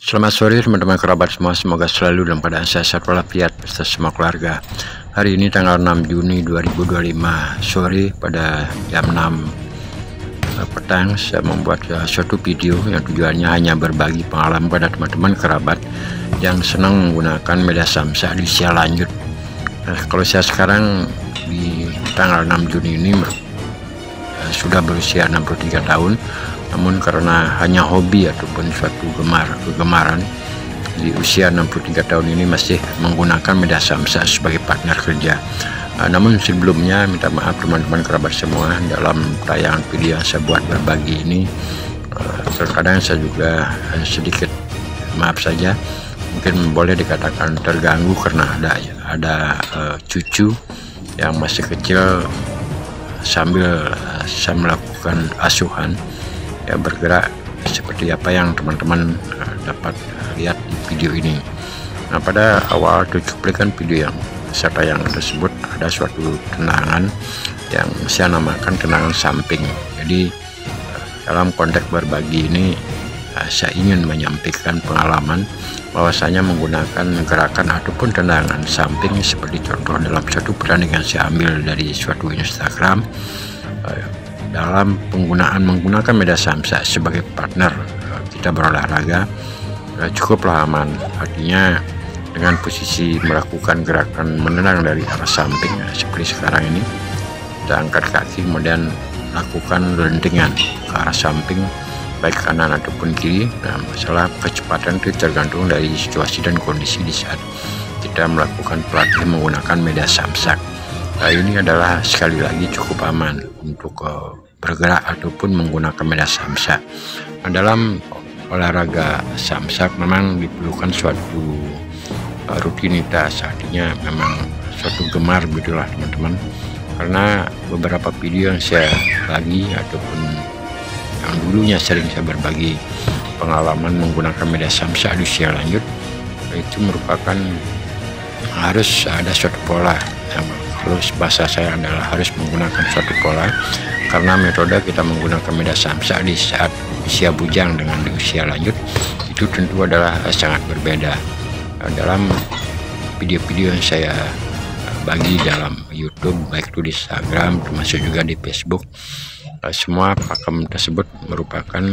Selamat sore teman-teman kerabat semua, semoga selalu dalam keadaan sehat walafiat beserta semua keluarga. Hari ini tanggal 6 Juni 2025 sore pada jam 6 petang saya membuat suatu video yang tujuannya hanya berbagi pengalaman pada teman-teman kerabat yang senang menggunakan media samsa di usia lanjut. Kalau saya sekarang di tanggal 6 Juni ini sudah berusia 63 tahun, namun karena hanya hobi ataupun suatu kegemaran di usia 63 tahun ini masih menggunakan media samsa sebagai partner kerja. Namun sebelumnya minta maaf teman-teman kerabat semua, dalam tayangan video yang saya buat berbagi ini terkadang saya juga sedikit maaf saja, mungkin boleh dikatakan terganggu karena ada cucu yang masih kecil sambil saya melakukan asuhan ya, bergerak seperti apa yang teman-teman dapat lihat di video ini. Nah, pada awal cuplikan video yang saya tayang tersebut ada suatu tendangan yang saya namakan tendangan samping. Jadi dalam konteks berbagi ini saya ingin menyampaikan pengalaman bahwasanya menggunakan gerakan ataupun tendangan samping seperti contoh dalam suatu pertandingan saya ambil dari suatu Instagram dalam menggunakan media samsa sebagai partner kita berolahraga cukuplah aman. Artinya dengan posisi melakukan gerakan menendang dari arah samping seperti sekarang ini, kita angkat kaki kemudian lakukan lentingan ke arah samping baik kanan ataupun kiri. Nah, masalah kecepatan itu tergantung dari situasi dan kondisi di saat kita melakukan pelatihan menggunakan media samsak. Nah, ini adalah sekali lagi cukup aman untuk bergerak ataupun menggunakan media samsak. Nah, dalam olahraga samsak memang diperlukan suatu rutinitas, artinya memang suatu gemar begitulah teman-teman, karena beberapa video yang saya bagi ataupun yang dulunya sering saya berbagi pengalaman menggunakan media samsa di usia lanjut itu merupakan harus ada suatu pola. Kalau bahasa saya adalah harus menggunakan suatu pola, karena metode kita menggunakan media samsa di saat usia bujang dengan di usia lanjut itu tentu adalah sangat berbeda. Dalam video-video yang saya bagi dalam YouTube, baik itu di Instagram termasuk juga di Facebook, semua pakem tersebut merupakan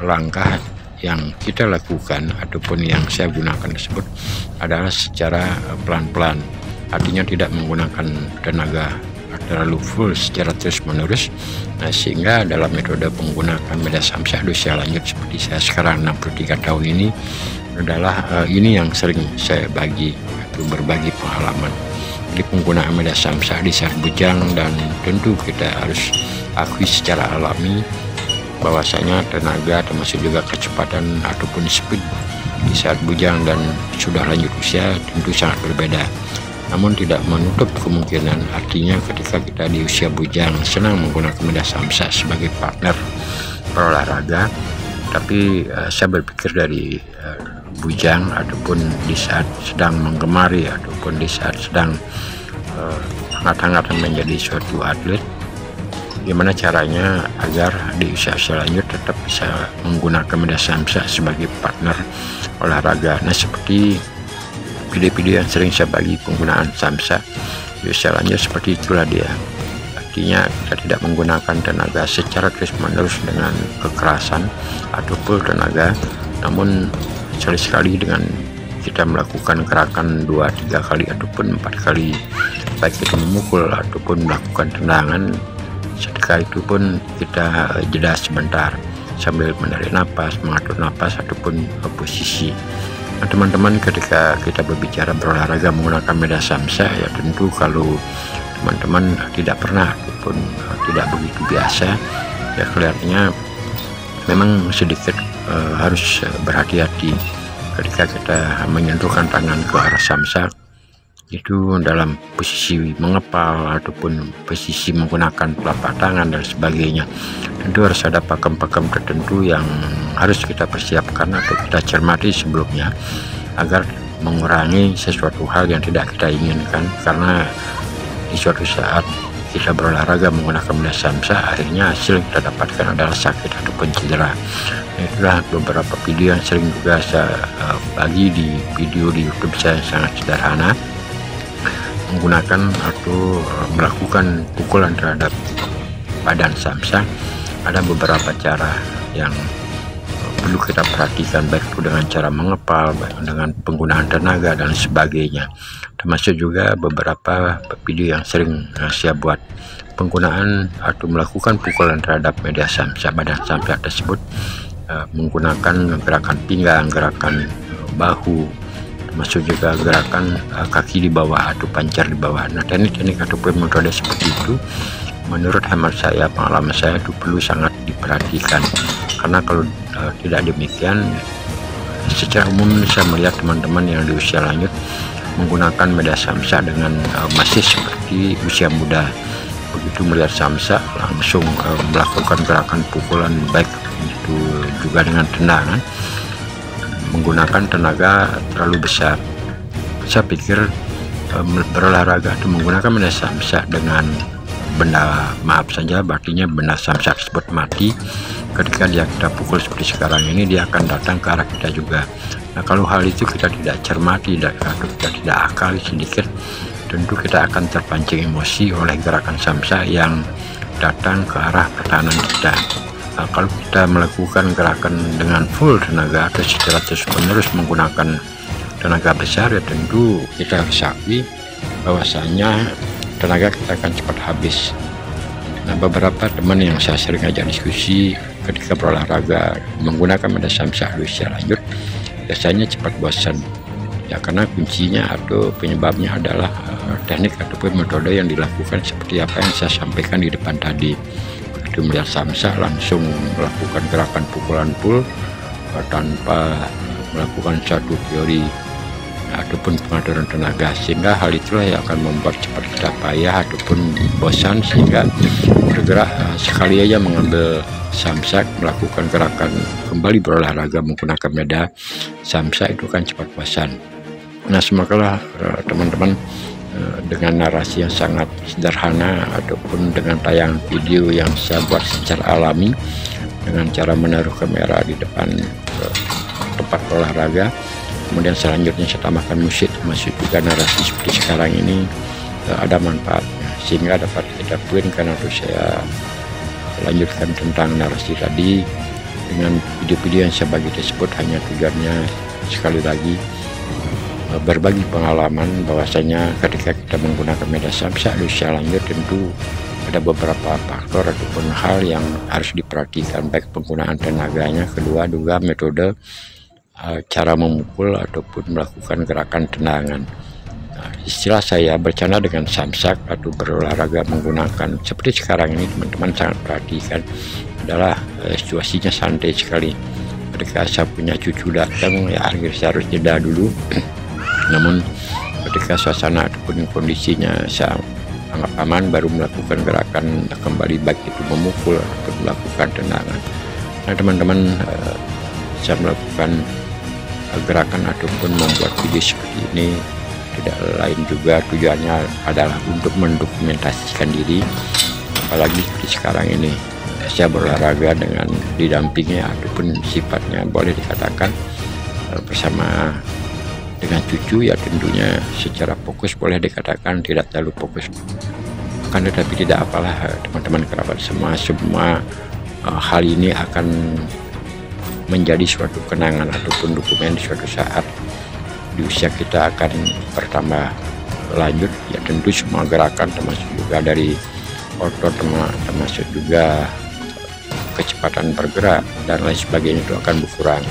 langkah yang kita lakukan ataupun yang saya gunakan tersebut adalah secara pelan-pelan, artinya tidak menggunakan tenaga terlalu full secara terus-menerus. Nah, sehingga dalam metode menggunakan media samsa di usia lanjut seperti saya sekarang 63 tahun ini adalah ini yang sering saya bagi atau berbagi pengalaman di penggunaan media samsa di saat bujang. Dan tentu kita harus akui secara alami bahwasanya tenaga termasuk juga kecepatan ataupun speed di saat bujang dan sudah lanjut usia tentu sangat berbeda. Namun tidak menutup kemungkinan, artinya ketika kita di usia bujang senang menggunakan media samsa sebagai partner berolahraga, tapi saya berpikir dari bujang ataupun di saat sedang menggemari ataupun di saat sedang hangat-hangat menjadi suatu atlet, gimana caranya agar di usia-usia lanjut tetap bisa menggunakan media samsa sebagai partner olahraga. Nah, seperti video-video yang sering saya bagi penggunaan samsa di usia lanjut seperti itulah dia. Artinya kita tidak menggunakan tenaga secara terus-menerus dengan kekerasan ataupun tenaga, namun sekali-sekali dengan kita melakukan gerakan 2-3 kali ataupun 4 kali, baik itu memukul ataupun melakukan tendangan, setelah itu pun kita jeda sebentar sambil menarik napas, mengatur napas ataupun posisi. Nah, teman-teman, ketika kita berbicara berolahraga menggunakan media samsa, ya tentu kalau teman-teman tidak pernah ataupun tidak begitu biasa, ya kelihatannya memang sedikit harus berhati-hati ketika kita menyentuhkan tangan ke arah samsak itu dalam posisi mengepal ataupun posisi menggunakan telapak tangan dan sebagainya. Tentu harus ada pakem-pakem tertentu yang harus kita persiapkan atau kita cermati sebelumnya agar mengurangi sesuatu hal yang tidak kita inginkan, karena di suatu saat kita berolahraga menggunakan media samsa, akhirnya hasil yang kita dapatkan adalah sakit ataupun cedera. Itulah beberapa video yang sering juga saya bagi di video di YouTube saya yang sangat sederhana, menggunakan atau melakukan pukulan terhadap badan samsa. Ada beberapa cara yang perlu kita perhatikan, baik itu dengan cara mengepal, baik dengan penggunaan tenaga dan sebagainya. Termasuk juga beberapa video yang sering saya buat, penggunaan atau melakukan pukulan terhadap media samsa, badan samsa tersebut, menggunakan gerakan pinggang, gerakan bahu, termasuk juga gerakan kaki di bawah atau pancar di bawah. Nah, teknik-teknik ataupun metode seperti itu menurut hemat saya, pengalaman saya, itu perlu sangat diperhatikan, karena kalau tidak demikian, secara umum saya melihat teman-teman yang di usia lanjut menggunakan media samsa dengan masih seperti usia muda. Begitu melihat samsa langsung melakukan gerakan pukulan, baik itu juga dengan tendangan, menggunakan tenaga terlalu besar. Saya pikir berolahraga atau menggunakan media samsa dengan benda, maaf saja, artinya benda samsa tersebut mati, ketika dia kita pukul seperti sekarang ini, dia akan datang ke arah kita juga. Nah, kalau hal itu kita tidak cermati atau kita tidak akali sedikit, tentu kita akan terpancing emosi oleh gerakan samsa yang datang ke arah pertahanan kita. Nah, kalau kita melakukan gerakan dengan full tenaga atau secara terus-menerus menggunakan tenaga besar, ya tentu kita harus akui bahwasanya tenaga kita akan cepat habis. Nah, beberapa teman yang saya sering ajak diskusi ketika berolahraga menggunakan media samsa di usia lanjut, biasanya cepat bosan. Ya, karena kuncinya atau penyebabnya adalah teknik ataupun metode yang dilakukan seperti apa yang saya sampaikan di depan tadi. Begitu melihat samsa langsung melakukan gerakan pukulan full tanpa melakukan satu teori ataupun pengaturan tenaga, sehingga hal itulah yang akan membuat cepat kita payah ataupun bosan, sehingga bergerak sekali aja mengambil samsa, melakukan gerakan kembali berolahraga menggunakan media samsa, itu kan cepat bosan. Nah, semoga teman-teman dengan narasi yang sangat sederhana ataupun dengan tayangan video yang saya buat secara alami dengan cara menaruh kamera di depan tempat olahraga, kemudian selanjutnya saya tambahkan musik, termasuk juga narasi seperti sekarang ini, ada manfaatnya, sehingga dapat kita poinkan atau saya lanjutkan tentang narasi tadi dengan video-video yang saya bagi tersebut. Hanya tujuannya sekali lagi berbagi pengalaman bahwasanya ketika kita menggunakan media samsa di usia lanjut, tentu ada beberapa faktor ataupun hal yang harus diperhatikan, baik penggunaan tenaganya, kedua juga metode cara memukul ataupun melakukan gerakan tendangan. Nah, istilah saya bercanda dengan samsak atau berolahraga menggunakan seperti sekarang ini, teman-teman sangat perhatikan adalah situasinya santai sekali. Ketika saya punya cucu datang, ya akhirnya saya harus jeda dulu. Namun ketika suasana ataupun kondisinya saya anggap aman, baru melakukan gerakan kembali, baik itu memukul ataupun melakukan tendangan. Nah, teman-teman, saya melakukan gerakan ataupun membuat video seperti ini tidak lain juga tujuannya adalah untuk mendokumentasikan diri, apalagi seperti sekarang ini saya berolahraga dengan didampingi ataupun sifatnya boleh dikatakan bersama dengan cucu, ya tentunya secara fokus boleh dikatakan tidak terlalu fokus, akan tetapi tidak apalah teman-teman kerabat semua hal ini akan menjadi suatu kenangan ataupun dokumen di suatu saat di usia kita akan bertambah lanjut. Ya tentu semua gerakan termasuk juga dari otot, termasuk juga kecepatan bergerak dan lain sebagainya itu akan berkurang.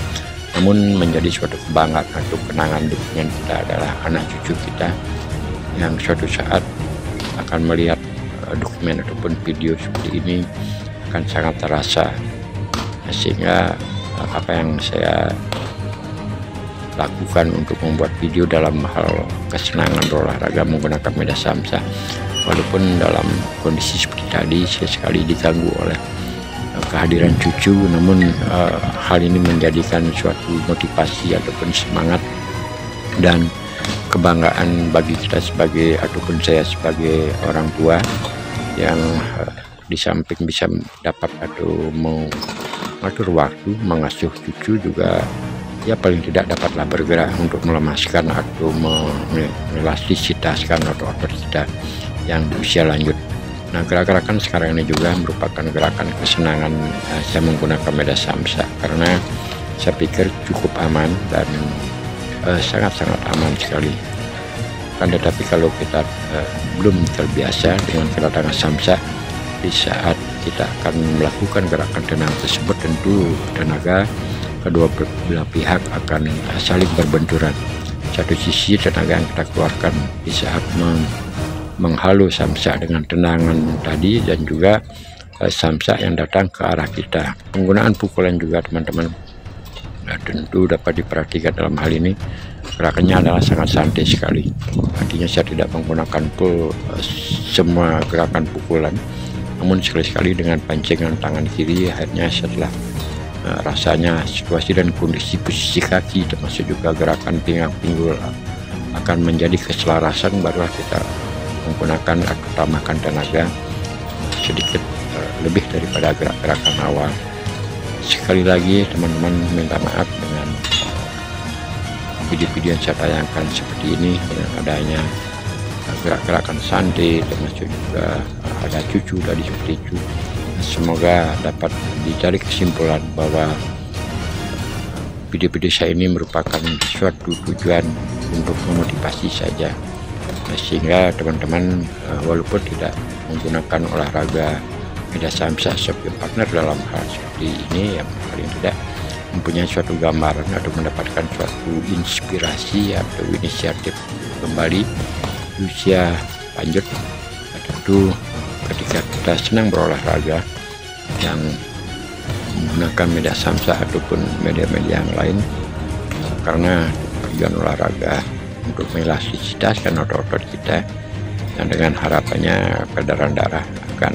Namun menjadi suatu kebanggaan atau kenangan dokumen kita adalah anak cucu kita yang suatu saat akan melihat dokumen ataupun video seperti ini akan sangat terasa, sehingga apa yang saya lakukan untuk membuat video dalam hal kesenangan berolahraga menggunakan media samsa, walaupun dalam kondisi seperti tadi saya sekali diganggu oleh kehadiran cucu, namun hal ini menjadikan suatu motivasi ataupun semangat dan kebanggaan bagi kita sebagai ataupun saya sebagai orang tua yang di samping bisa dapat atau mengatur waktu, mengasuh cucu juga ya paling tidak dapatlah bergerak untuk melemaskan atau melastisitaskan otot-otot kita yang di usia lanjut. Nah, gerakan sekarang ini juga merupakan gerakan kesenangan saya menggunakan media samsa, karena saya pikir cukup aman dan sangat-sangat aman sekali. Kan tetapi kalau kita belum terbiasa dengan kedatangan samsa, di saat kita akan melakukan gerakan tenang tersebut, tentu tenaga kedua belah pihak akan saling berbenturan. Satu sisi tenaga yang kita keluarkan di saat menghalu samsa dengan tenangan tadi, dan juga samsa yang datang ke arah kita. Penggunaan pukulan juga teman-teman tentu dapat diperhatikan dalam hal ini. Gerakannya adalah sangat santai sekali, artinya saya tidak menggunakan full semua gerakan pukulan, namun sekali-sekali dengan pancingan tangan kiri. Akhirnya setelah rasanya situasi dan kondisi posisi kaki termasuk juga gerakan pinggang pinggul akan menjadi keselarasan, barulah kita menggunakan atau tambahkan tenaga sedikit lebih daripada gerak-gerakan awal. Sekali lagi teman-teman minta maaf dengan video-video yang saya tayangkan seperti ini, dengan adanya gerak-gerakan santai termasuk juga ada cucu tadi seperti itu. Semoga dapat dicari kesimpulan bahwa video-video saya ini merupakan suatu tujuan untuk memotivasi saja, sehingga teman-teman walaupun tidak menggunakan olahraga media samsa sebagai partner dalam hal seperti ini, yang paling tidak mempunyai suatu gambaran atau mendapatkan suatu inspirasi atau inisiatif kembali di usia lanjut. Tentu ketika kita senang berolahraga yang menggunakan media samsa ataupun media-media yang lain, karena tujuan olahraga untuk melastisitaskan otot-otot kita, yang dengan harapannya peredaran darah akan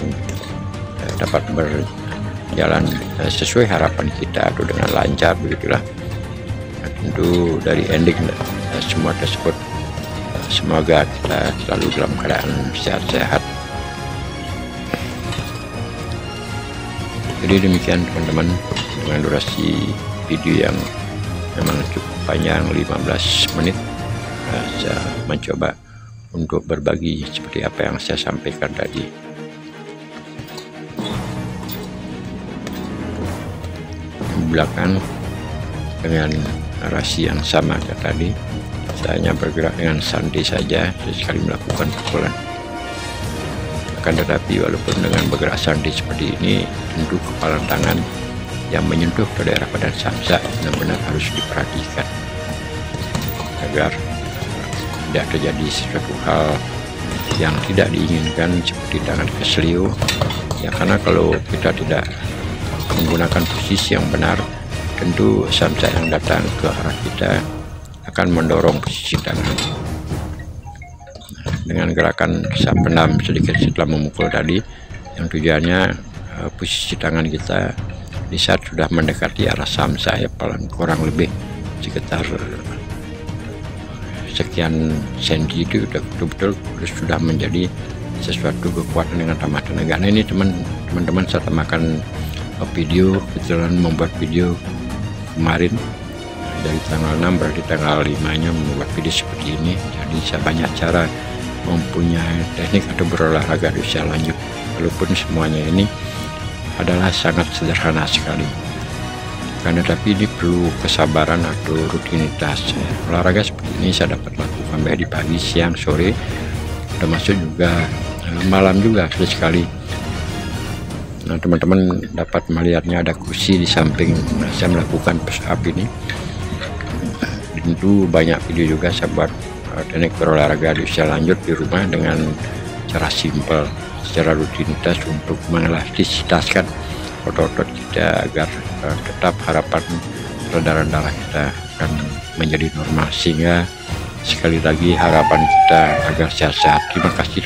dapat berjalan sesuai harapan kita atau dengan lancar, begitulah. Nah, tentu dari ending semua tersebut, semoga kita selalu dalam keadaan sehat-sehat. Jadi demikian teman-teman, dengan durasi video yang memang cukup panjang 15 menit, saya mencoba untuk berbagi seperti apa yang saya sampaikan tadi. Belakang dengan narasi yang sama kayak tadi, saya hanya bergerak dengan santai saja sekali melakukan pukulan. Akan tetapi walaupun dengan bergerak santai seperti ini, tentu kepalan tangan yang menyentuh ke daerah badan samsa benar-benar harus diperhatikan agar tidak terjadi sesuatu hal yang tidak diinginkan seperti tangan keselio ya, karena kalau kita tidak menggunakan posisi yang benar, tentu samsa yang datang ke arah kita akan mendorong posisi tangan. Dengan gerakan pendam sedikit setelah memukul tadi, yang tujuannya posisi tangan kita di saat sudah mendekati arah samsa ya, paling kurang lebih sekitar sekian senti, itu betul-betul sudah menjadi sesuatu kekuatan dengan tambah tenaga. Nah, ini teman-teman saya tambahkan video, kebetulan membuat video kemarin dari tanggal 6, berarti tanggal 5-nya membuat video seperti ini. Jadi saya banyak cara mempunyai teknik atau berolahraga di usia lanjut, walaupun semuanya ini adalah sangat sederhana sekali, karena tapi ini perlu kesabaran atau rutinitas. Olahraga seperti ini saya dapat lakukan baik di pagi, siang, sore, termasuk juga malam juga sekali. Nah, teman-teman dapat melihatnya ada kursi di samping saya melakukan push up ini. Tentu banyak video juga saya buat teknik berolahraga di usia lanjut di rumah dengan cara simpel, secara rutinitas untuk mengelastisitaskan otot-otot kita agar tetap harapan peredaran darah kita akan menjadi normal, sehingga sekali lagi harapan kita agar sehat-sehat. Terima kasih.